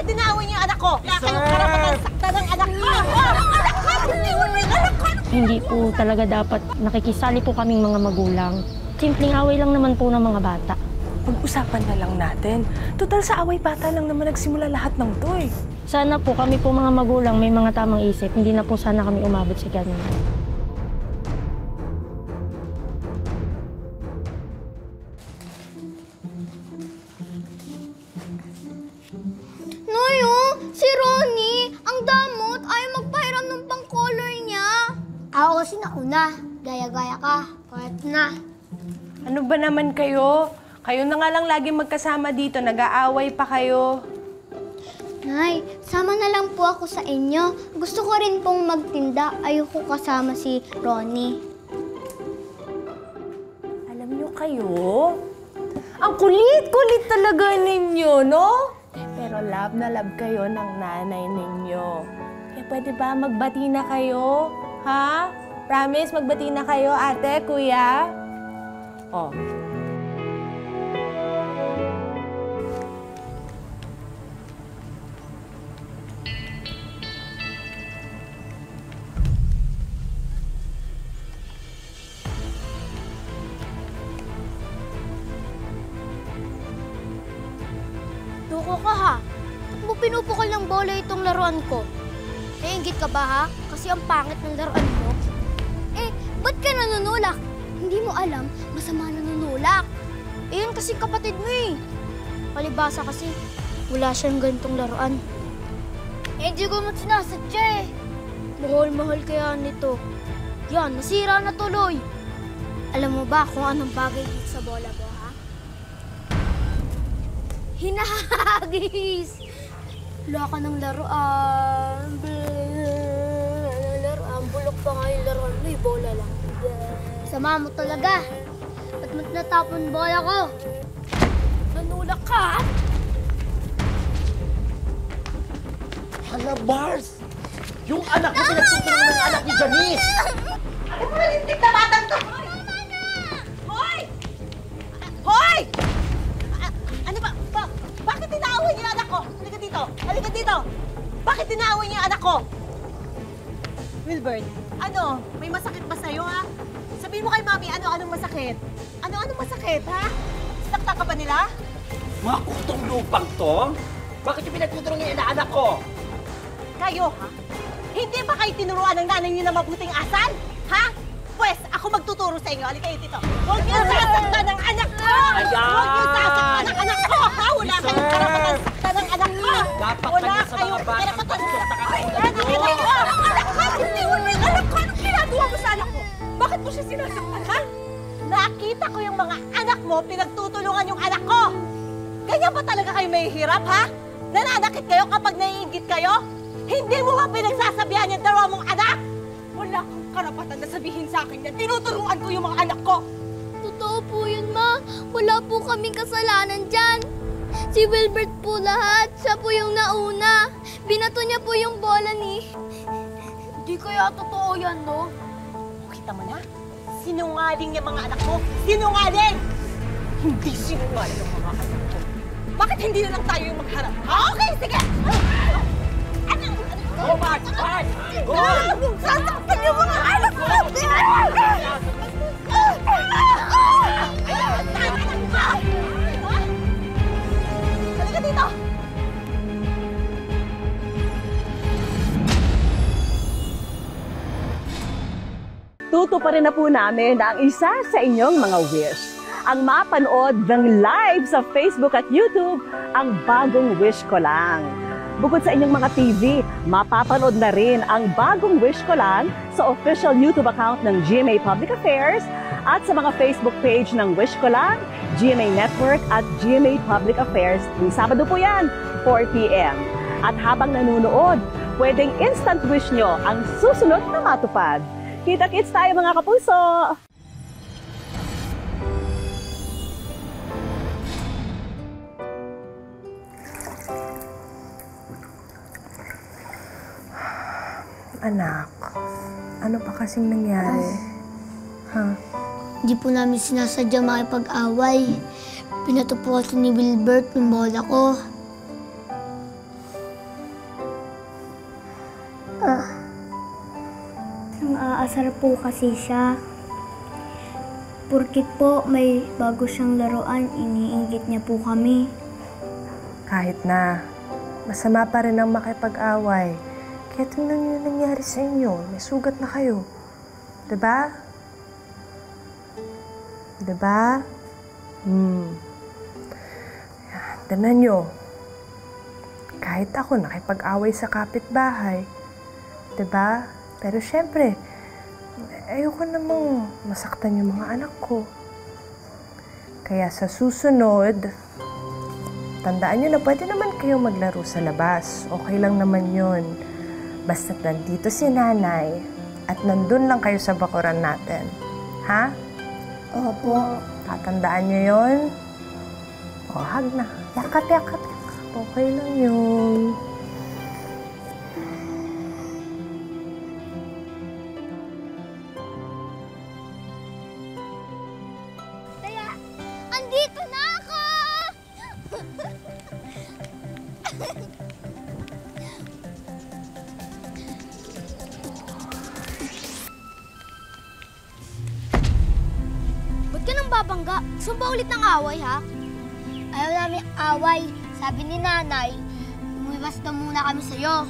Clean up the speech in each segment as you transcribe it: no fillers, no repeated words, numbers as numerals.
Bakit tinawin niyo yung anak ko? Wala kayong karapatan sakta ng anak ko! Anak ko! Hindi mo yung anak ko! Hindi po talaga dapat nakikisali po kaming mga magulang. Simpleng away lang naman po ng mga bata. Pag-usapan na lang natin. Total sa away bata lang naman nagsimula lahat ng to eh. Sana po kami po mga magulang may mga tamang isip. Hindi na po sana kami umabot sa ganyan. Noyo, si Ronnie, ang damot, ayaw magpahiram ng pang-color niya. Ako kasi nauna. Gaya-gaya ka. Kahit na. Ano ba naman kayo? Kayo na nga lang lagi magkasama dito, nag-aaway pa kayo. Nay, sama na lang po ako sa inyo. Gusto ko rin pong magtinda. Ayoko kasama si Ronnie. Alam niyo kayo, ang kulit-kulit talaga ninyo, no? Pero love na love kayo ng nanay ninyo. Kaya pwede ba magbati na kayo? Ha? Promise, magbati na kayo, ate, kuya? Oh. Loko ka ha. Ba't mo pinupukol ng bola itong laruan ko? Nainggit ka ba ha? Kasi ang pangit ng laruan mo. Eh, ba't ka nanunulak? Hindi mo alam, masama nanunulak. Eh, yun kasing kapatid mo eh. Palibasa kasi, wala siyang ganitong laruan. Eh, hindi ko mo sinasadya eh. Mahal-mahal kaya nito. Yan, nasira na tuloy. Alam mo ba kung anong bagay dito sa bola mo, ha? Hinahagis! Wala ka ng laruan. Laruan. Bulok pa nga yung laruan mo. Bola lang. Sama mo talaga. Ba't mo natapon bola ko? Nanulak ka? Hala, Bars! Yung anak mo pinagtutulungan ng anak ni Janice! Ano mo nalintik na batang to? Hoy! Hoy! Ano ba? Bakit tinawin niyo yung anak ko? Halika dito! Halika dito! Bakit tinawin niyo yung anak ko? Wilbert, ano? May masakit ba sa'yo, ha? Sabihin mo kay Mami, anong masakit? Anong masakit, ha? Sinakta ka ba nila? Mga kutong lupang to? Bakit yung pinagtutulungan yung anak ko? Kayo, ha? Hindi ba kayo tinuruan ng nanay niyo na mabuting asal? Ha? Pwes, ako magtuturo sa inyo. Halika kayo dito. Huwag niyo sasaktan ng anak ko! Ayan! Huwag niyo sasaktan ng anak ko! Ha? Wala kayong karapatan saktan ng anak ko! Dapat Wala kanya sa mga kayong batang karapatan gusto saktan. nakakaulan Nakita niyo! Ang anak ko! Hindi mo yung anak ko! Anong ginagawa mo sa anak ko? Bakit mo siya sinasaktan, ha? Nakita ko yung mga anak mo, pinagtutulungan yung anak ko! Ganyan ba talaga kayo may hirap, ha? Nananakit kayo kapag naiingit kayo? Hindi mo ba pinagsasabihan yung dalawa mong anak? Wala kang karapatan na sabihin sa akin yan. Tinuturuan ko yung mga anak ko. Totoo po yun, Ma. Wala po kaming kasalanan dyan. Si Wilbert po lahat. Siya po yung nauna. Binato niya po yung bola ni... Hindi kaya totoo yan, no? Kita mo na? Sinungaling yung mga anak ko. Sinungaling! Hindi sinungaling yung mga anak ko. Bakit hindi na lang tayo yung magharap? Okay, sige! Go, Bart! Bart! Go! Sasaktan yung mga anak ko! Halika dito! Tutuparin na po namin ang isa sa inyong mga wish. Ang mapanood ng live sa Facebook at YouTube, ang bagong wish ko lang. Bukod sa inyong mga TV, mapapanood na rin ang bagong wish ko lang sa official YouTube account ng GMA Public Affairs at sa mga Facebook page ng Wish Ko Lang, GMA Network at GMA Public Affairs. Tuwing Sabado po yan, 4 p.m. At habang nanonood, pwedeng instant wish nyo ang susunod na matupad. Kita-kits tayo mga kapuso! Anak, ano pa kasing nangyari? Ha? Hindi po namin sinasadya makipag-away. Pinato po kasi ni Wilbert yung bola ko. Asar po kasi siya. Porkit po may bago siyang laruan, iniinggit niya po kami. Kahit na, masama pa rin ang makipag-away. Kaya tingnan niyo yung nangyari sa inyo. May sugat na kayo. Diba? Diba? Tingnan niyo. Kahit ako nakipag-away sa kapitbahay. Diba? Pero syempre, ayoko namang masaktan yung mga anak ko. Kaya sa susunod, tandaan nyo na pwede naman kayo maglaro sa labas. Okay lang naman yun. Basta't nandito si nanay at nandun lang kayo sa bakuran natin. Ha? Opo. Tatandaan nyo yun? O, hug na. Yakap, yakap, yakap. Okay lang yun. Kaya, andito na ako! Ba't ka nang babangga? Gusto ba ulit ng away, ha? Ayaw namin away. Sabi ni nanay, umiwas na muna kami sa'yo.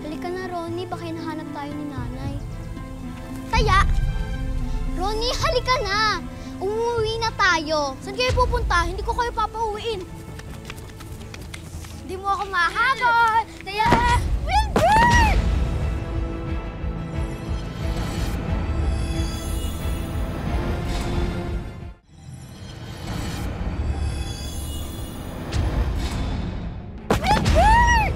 Halika na, Ronnie. Baka hinahanap tayo ni nanay. Kaya, Ronnie, halika na! Umuwi na tayo. Saan kayo pupunta? Hindi ko kayo papauwiin. Hindi mo ako mahabol! Kaya, Wilbur! Wilbur!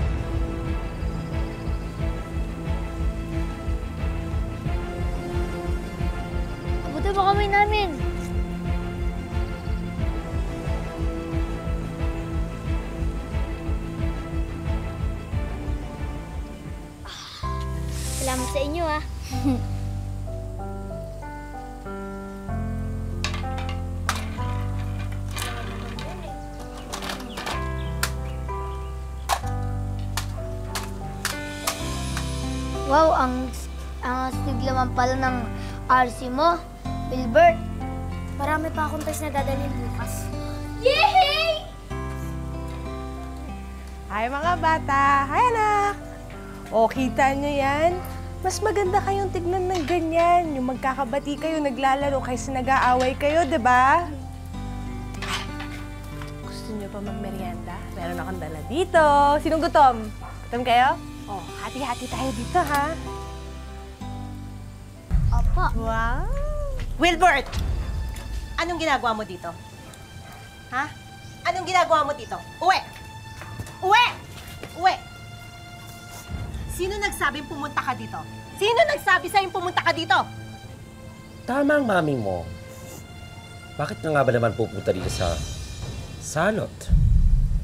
Abutin mo kami namin. Salamat sa inyo, ah. Wow, ang astig naman pala ng RC mo, Wilbert. Marami pa akong test na dadalhin bukas. Yay! Hi mga bata! Hi anak! O, kita nyo yan? Mas maganda kayong tignan ng ganyan. Yung magkakabati kayo, naglalaro kaysa nag-aaway kayo, di ba? Gusto nyo pa magmerienda? Meron akong dala dito. Sinong gutom? Gutom kayo? O, hati-hati tayo dito, ha? Opo. Wow! Wilbert! Anong ginagawa mo dito? Ha? Anong ginagawa mo dito? Uwi! Uwi! Uwi! Sino nagsabing pumunta ka dito? Sino nagsabi sa'yo pumunta ka dito? Tama ang mami mo. Bakit nga ba naman pupunta dito sa salot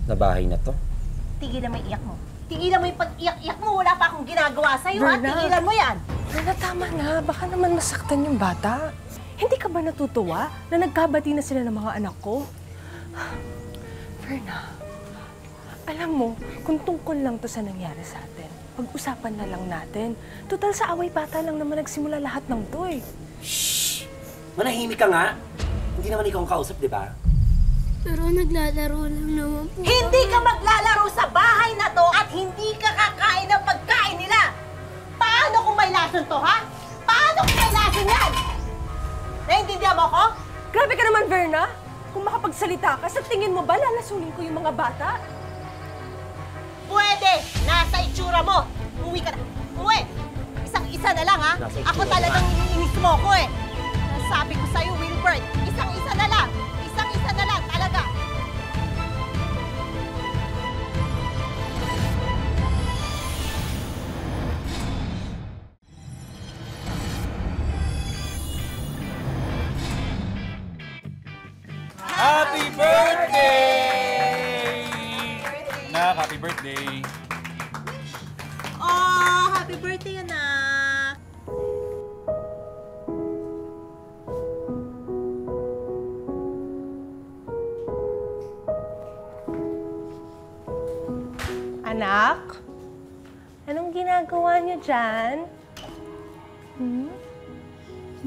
na bahay na to? Tigilan mo yung iyak mo. Tigilan mo yung pag-iyak-iyak mo. Wala pa akong ginagawa sa'yo, ha? Verna. Tigilan mo yan. Verna, tama na. Baka naman masaktan yung bata. Hindi ka ba natutuwa na nagkabati na sila ng mga anak ko? Verna, alam mo, kung tungkol lang to sa nangyari sa atin, pag-usapan na lang natin. Total sa away bata lang naman nagsimula lahat ng to eh. Shhh! Manahimik ka nga. Hindi naman ikaw ang kausap, di ba? Pero naglalaro lang naman po. Hindi ka maglalaro sa bahay na to at hindi ka kakain ng pagkain nila. Paano kung may lason to, ha? Paano kung may lason yan? Naiintindihan mo ko? Grabe ka naman, Verna! Kung makapagsalita ka, sa tingin mo ba lalasunin ko yung mga bata? Pwede! Nasa itsura mo! Umuwi ka na! Umuwi! Isang-isa na lang, ha? Nasa Ako itsura talagang na. iniinis mo ko, eh! Sabi ko sa'yo, Wilbert, isang-isa na lang! Isang-isa na lang, talaga! Happy birthday! Nak, happy birthday! Oh, happy birthday, anak! Anak? Anong ginagawa niyo dyan?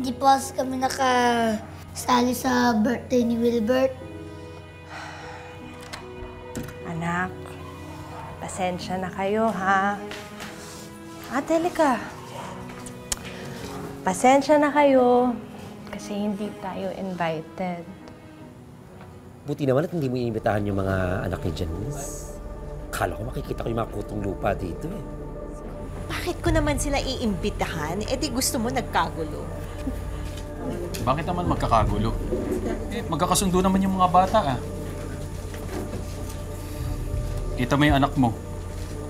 Hindi po kasi kami nakasali sa birthday ni Wilbert. Anak, pasensya na kayo, ha? Telika. Pasensya na kayo kasi hindi tayo invited. Buti naman at hindi mo inimbitahan yung mga anak ni Janice. Akala ko makikita ko yung mga kutong lupa dito eh. Bakit ko naman sila iimbitahan? Eh di gusto mo nagkagulo. Bakit naman magkakagulo? Magkakasundo naman yung mga bata ah. Kita mo yung anak mo.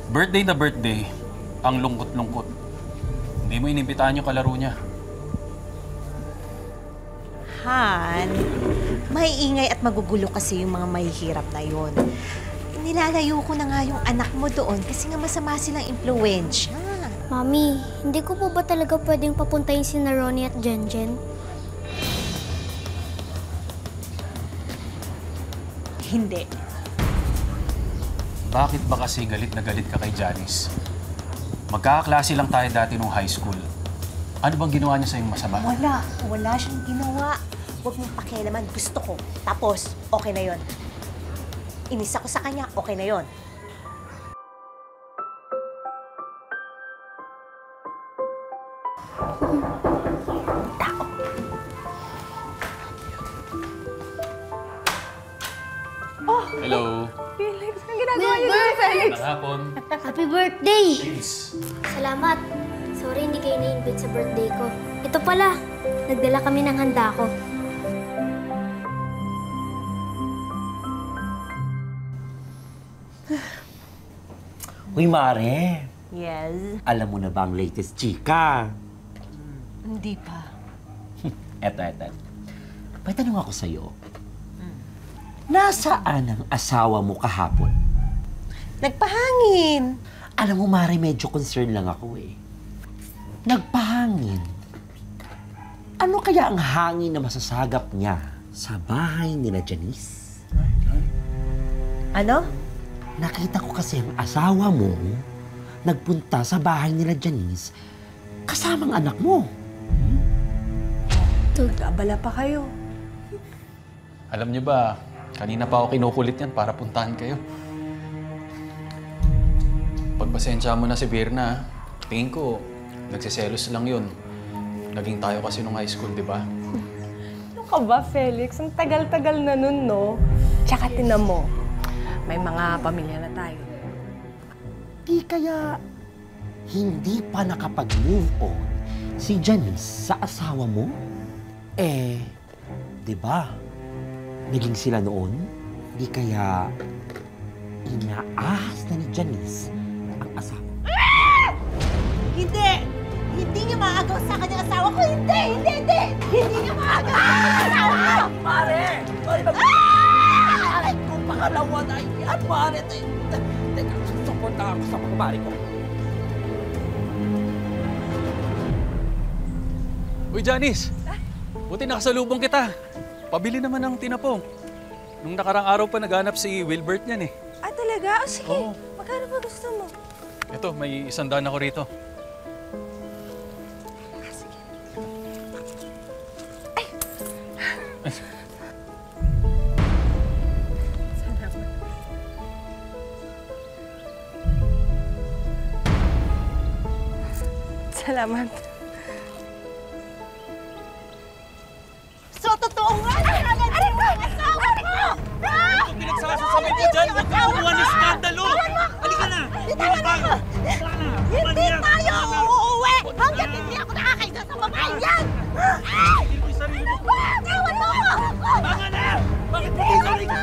Birthday na birthday, ang lungkot-lungkot. Hindi mo inimbitahan yung kalaro niya. Han, may ingay at magugulo kasi yung mga mahihirap na yon. Nilalayo ko na nga yung anak mo doon kasi nga masama silang impluwensya. Mami, hindi ko po ba talaga pwedeng papuntahin si Ronnie at Jenjen? Hindi. Bakit ba kasi galit na galit ka kay Janice? Magkakaklase lang tayo dati nung high school. Ano bang ginawa niya sa'yong masama? Wala siyang ginawa. Huwag mong pakialaman, gusto ko. Tapos, okay na yon. Inis ako sa kanya, okay na yon. Hello. Felix, ang ginagawa niyo dito, Felix? Magandang hapon. Happy birthday! Please. Salamat. Sorry hindi kayo na-invite sa birthday ko. Ito pala, nagdala kami ng handa ko. Uy, Mare. Yes. Alam mo na ba ang latest chika? Hindi pa. Eto. May tanong ako sa'yo. Nasaan ang asawa mo kahapon? Nagpahangin. Alam mo, Mare, medyo concerned lang ako eh. Nagpahangin. Ano kaya ang hangin na masasagap niya sa bahay nila Janice? Ano? Nakita ko kasi ang asawa mo nagpunta sa bahay nila Janice kasamang anak mo. Nag-abala pa kayo. Alam niyo ba, kanina pa ako kinukulit yan para puntahan kayo. Pagpasensya mo na si Birna, tingin ko, nagsiselos lang yun. Naging tayo kasi nung high school, di ba? Ano ka ba, Felix? Ang tagal-tagal na nun, no? Tsaka tinan mo, may mga pamilya na tayo. Di kaya hindi pa nakapag-move on si Janice sa asawa mo? Eh, di ba? Naging sila noon? Di kaya inaahas na ni Janice ang asawa? Hindi! Hindi niya maagaw sa kanyang asawa ko! Hindi! Hindi niya maagaw sa kanyang asawa ko! Pare! Aray ko, pangalawa na yan, pare! Teka, susuporta ako sa mga pare ko. Uy, Janice! Buti nakasalubong kita. Pabili naman ng tinapong. Nung nakarang araw pa naghanap si Wilbert niyan eh. Talaga? O sige, Oo. magkano ba gusto mo? Ito, may 100 ako rito. Salamat. So, totoo nga! Aray ko! Asawa ko! Pinagsasasabay ko dyan! Huwag ka kumuha ng skandalo! Halika na! Hindi tayo uuwi hanggat hindi ako nakakaisa sa babae yan! Ewan mo ako! Tama na! Bakit mo kisari ka?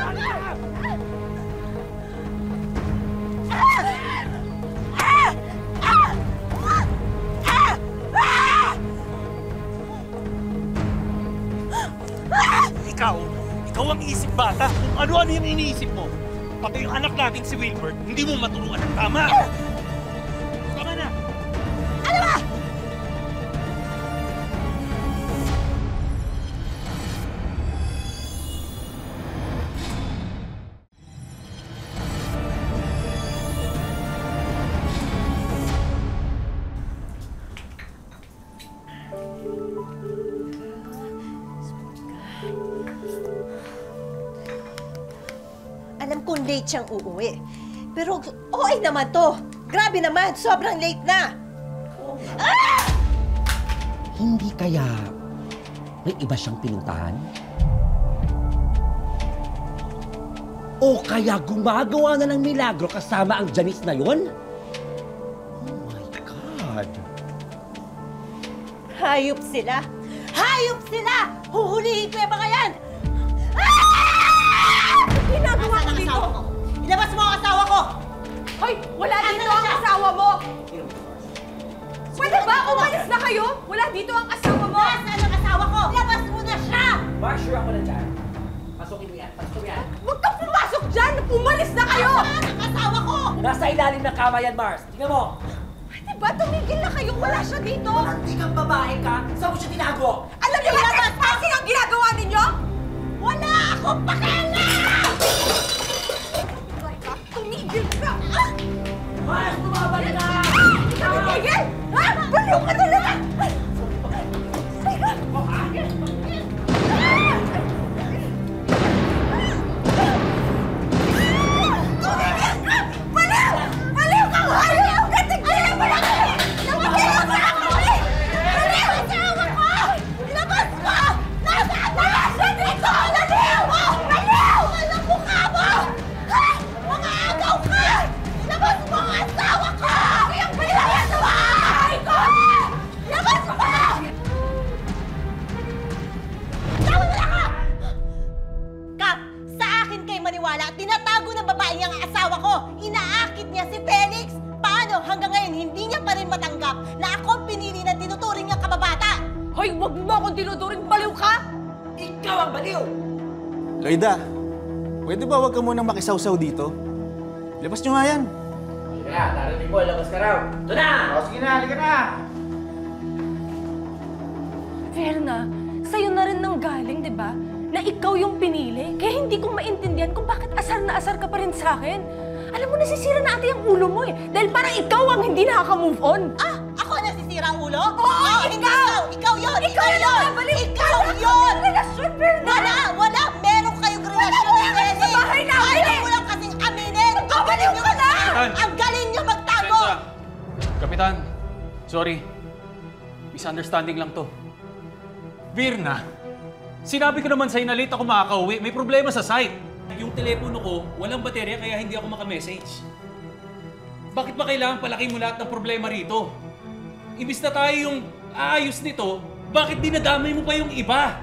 Ikaw ang isip bata. Kung ano-ano yung iniisip mo. Pati yung anak natin si Wilbert, hindi mo maturuan ng tama. Tama na! Ano ba? late siyang uuwi. Pero okay naman to. Grabe naman, sobrang late na. Hindi kaya may iba siyang pinuntahan? O kaya gumagawa na ng milagro kasama ang Janice na yon? Oh my God! Hayop sila! Hayop sila! Huhulihin ko yung mga yan! Ginagawa ko dito! Ilabas mo ang asawa ko! Hoy, wala dito ang asawa mo! Pwede ba umalis na kayo? Wala dito ang asawa mo! Nasaan ang asawa ko? Ilabas mo na siya! Marsure ako na dyan. Pasukin mo yan. Pasukin mo yan. Huwag kang pumasok dyan! Umalis na kayo! Nasaan ang asawa ko? Nasa ilalim ng kama yan, Mars. Tingnan mo. Pwede ba tumigil na kayo? Wala siya dito! Hindi kang babae ka. Saan mo siya tinago? Alam niyo ba trespassing ang ginagawa ninyo? Wala akong pakialam! Tumigil ka! Mars, bumabalik ka! Tumigil! Ha? Baliw ka talaga! Baliw ka! Hayop ka! Tigilan mo na kayo! Tigilan mo na kayo! Baliw! Asawa ko! Ilabas mo! Nasaan na siya dito? Baliw! Baliw! Walang mukha mo! Ha? Mga agaw ka! Ilabas mo ang asawa ko! Yung bilang sa bahay ko! Ilabas mo! Tawag na ka! Kap, sa akin kay maniwala at tinatago ng babae niyang asawa ko. Inaakit niya si Felix. Paano hanggang ngayon hindi niya pa rin matanggap na ako pinili na tinuturing niyang kababata? Hoy, wag mo akong tinuturing baliw ka! Ikaw ang baliw! Loida, pwede ba wag ka munang makisawsaw dito? Labas nyo nga yan. Kaya, narinig mo, labas ka raw. Ito na! O, sige na, halika na! Verna, sa'yo na rin nang galing, di ba? Na ikaw yung pinili. Kaya hindi ko maintindihan kung bakit asar na asar ka pa rin sa akin. Alam mo, nasisira na ate ang ulo mo eh. Dahil parang ikaw ang hindi nakaka-move on. Ah! Ako ang nasisira ang ulo? Oo, hindi ikaw! Ikaw yun! Ikaw yun! Ikaw yun! Relasyon, Verna! Wala! Meron kayong relasyon ni Felix! sa bahay namin Ayaw eh! mo lang kasing aminin! Nagkabaliw ka na! Ang galing niyo magtago! Kapitan, sorry. Misunderstanding lang to. Virna, sinabi ko naman sa'yo na late ako makakauwi. May problema sa site. Yung telepono ko, walang baterya kaya hindi ako makamessage. Bakit ba kailangan palaki mo lahat ng problema rito? Imbis na tayo yung aayos nito, bakit dinadamay mo pa yung iba?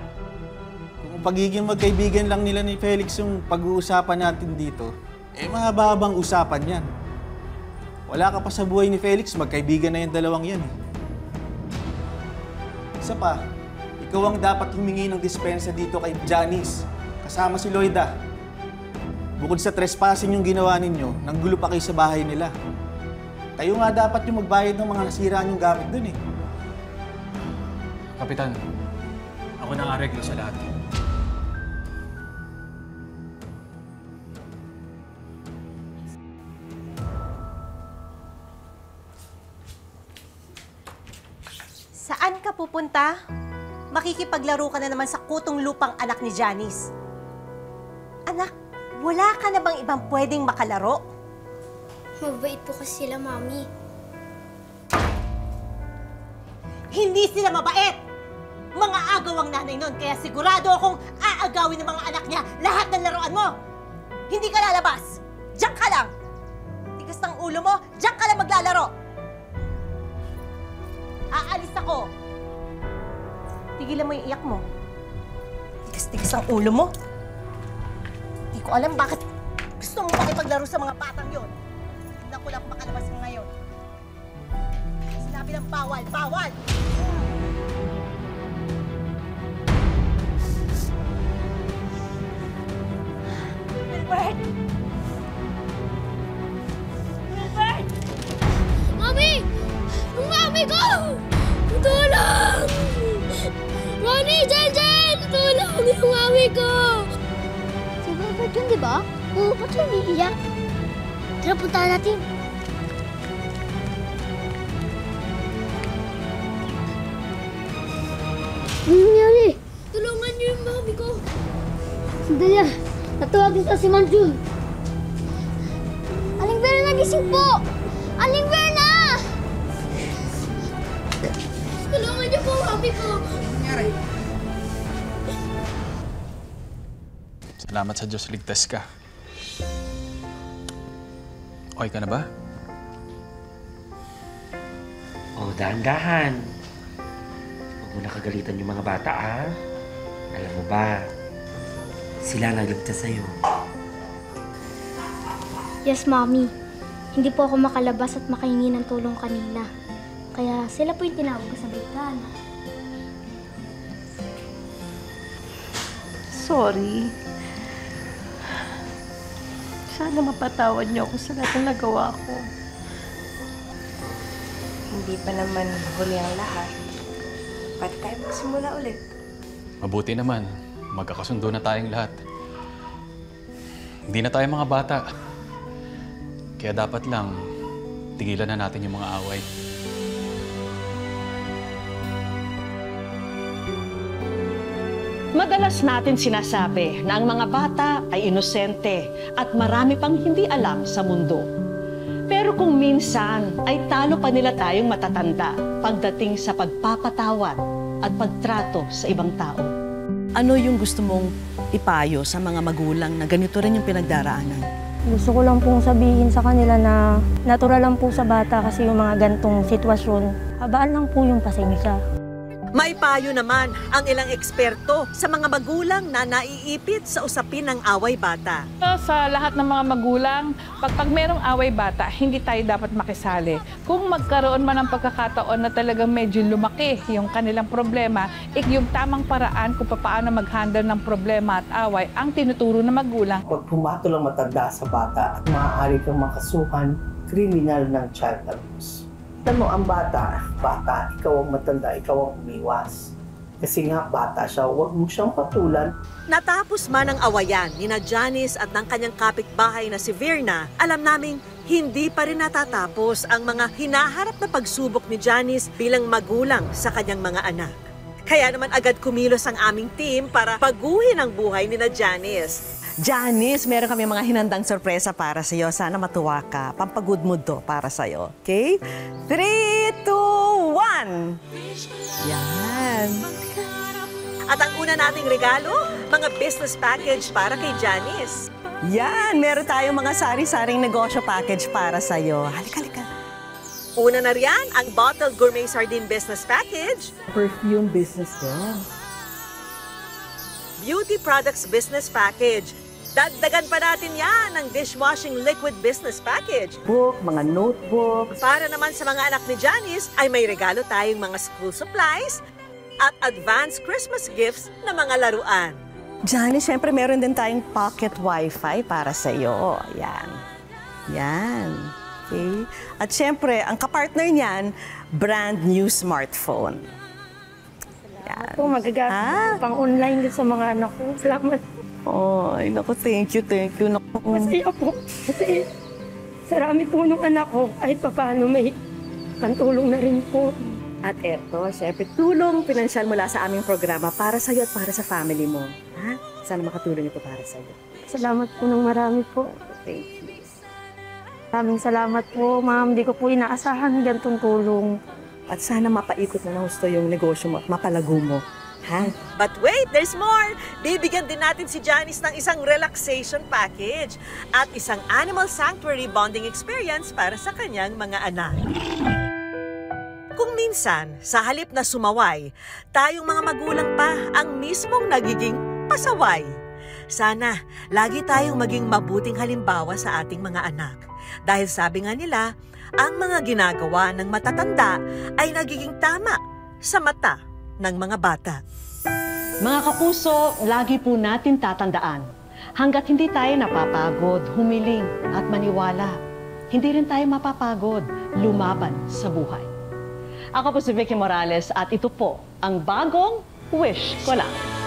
Kung pagiging magkaibigan lang nila ni Felix yung pag-uusapan natin dito, eh mahaba-habang usapan yan. Wala ka pa sa buhay ni Felix, magkaibigan na yung dalawang yan eh. Isa pa, ikaw ang dapat humingi ng dispensa dito kay Janice, kasama si Loida. Bukod sa trespassing yung ginawa ninyo, nanggulo pa kayo sa bahay nila. Kayo nga dapat yung magbayad ng mga nasiraan yung gamit dun eh. Kapitan, ako nang areglo sa lahat. Saan ka pupunta? Makikipaglaro ka na naman sa kutong lupang anak ni Janice. Anak, wala ka na bang ibang pwedeng makalaro? Mabait po kasi sila, Mami. Hindi sila mabait! Mga agaw ang nanay nun, kaya sigurado akong aagawin ng mga anak niya lahat ng laruan mo! Hindi ka lalabas! Diyan ka lang! Tigas ng ulo mo, diyan ka lang maglalaro! Aalis ako! Tigilan mo yung iyak mo. Tigas-tigas ang ulo mo. Hindi ko alam bakit gusto mo makipaglaro sa mga batang yon. Tignan ko lang kung makalabas mo ngayon. Sinabi ng bawal, bawal! Wilbert! Wilbert! Mami! Yung mami ko! Tulong! Ronnie, Jen! Tulong yung mami ko! Si Wilbert yun, di ba? Oo, ba't siya umiiyak? Tara, puntahan natin. Ano nangyari? Tulungan niyo yung mami ko. Sandali ah. Natawag kita si Manjul. Gising po! Aling Verna! Tulungan niyo po, happy po. Salamat sa Diyos, ligtas ka. Okay ka na ba? Oh, dahan-dahan. Huwag mo nakagalitan yung mga bata, ah. Alam mo ba, sila nagligtas sa'yo. Yes, Mommy. Hindi po ako makalabas at makahingi ng tulong kanina. Kaya sila po yung tinawag ko sa bigtan. Sorry. Sana mapatawad niyo ako sa lahat ng nagawa ko. Hindi pa naman huli ang lahat. Pwede tayo magsimula ulit. Mabuti naman. Magkakasundo na tayong lahat. Hindi na tayo mga bata. Kaya dapat lang, tigilan na natin yung mga away. Madalas natin sinasabi na ang mga bata ay inosente at marami pang hindi alam sa mundo. Pero kung minsan ay talo pa nila tayong matatanda pagdating sa pagpapatawad at pagtrato sa ibang tao. Ano yung gusto mong ipayo sa mga magulang na ganito rin yung pinagdaraanan? Gusto ko lang pong sabihin sa kanila na natural lang po sa bata kasi yung mga gantong sitwasyon. Habaan lang po yung pasensya. May payo naman ang ilang eksperto sa mga magulang na naiipit sa usapin ng away bata. Sa lahat ng mga magulang, pag merong away bata, hindi tayo dapat makisali. Kung magkaroon man ng pagkakataon na talagang medyo lumaki yung kanilang problema, yung tamang paraan kung paano mag-handle ng problema at away, ang tinuturo ng magulang. Pag pumatol ang matanda sa bata at maaari kang makasuhan, kriminal ng child abuse. Alam mo, ang bata, ikaw ang matanda, ikaw ang umiwas. Kasi nga, bata siya, huwag mo siyang patulan. Natapos man ang awayan ni na Janice at ng kanyang kapitbahay na si Virna, alam naming hindi pa rin natatapos ang mga hinaharap na pagsubok ni Janice bilang magulang sa kanyang mga anak. Kaya naman agad kumilos ang aming team para baguhin ang buhay ni na Janice. Janice, meron kami mga hinandang sorpresa para sa'yo. Sana matuwa ka. Pampagood mood to para sa'yo. Okay? 3, 2, 1! Yan. At ang una nating regalo, mga business package para kay Janice. Yan! Meron tayong mga sari-saring negosyo package para sa'yo. Halika, halika. Una na riyan, ang Bottled Gourmet Sardine Business Package. Perfume business din. Beauty Products Business Package. Dagdagan pa natin yan ng Dishwashing Liquid Business Package. Book, mga notebook. Para naman sa mga anak ni Janice, ay may regalo tayong mga school supplies at advanced Christmas gifts na mga laruan. Janice, syempre meron din tayong pocket wifi para sa'yo. Yan. Yan. Okay? At syempre, ang kapartner niyan, brand new smartphone. Yan. Ito, magagamit pang online din sa mga anak ko. Salamat. Ay, naku, thank you, thank you. Naku. Masaya po. Kasi sarami po nung anak ko, kahit paano may pantulong na rin po. At eto, syempre, tulong pinansyal mula sa aming programa para sa'yo at para sa family mo. Ha? Sana makatulong ito para sa'yo. Salamat po ng marami po. Thank you. Maraming salamat po, ma'am. Di ko po inaasahan gantong tulong. At sana mapaikot na husto yung negosyo mo at mapalago mo. Ha? But wait, there's more! Bibigyan din natin si Janice ng isang relaxation package at isang animal sanctuary bonding experience para sa kanyang mga anak. Kung minsan, sa halip na sumaway, tayong mga magulang pa ang mismong nagiging pasaway. Sana, lagi tayong maging mabuting halimbawa sa ating mga anak. Dahil sabi nga nila, ang mga ginagawa ng matatanda ay nagiging tama sa mata ng mga bata. Mga kapuso, lagi po natin tatandaan, hanggat hindi tayo napapagod, humiling at maniwala, hindi rin tayo mapapagod lumaban sa buhay. Ako po si Vicky Morales at ito po ang bagong Wish Ko Lang.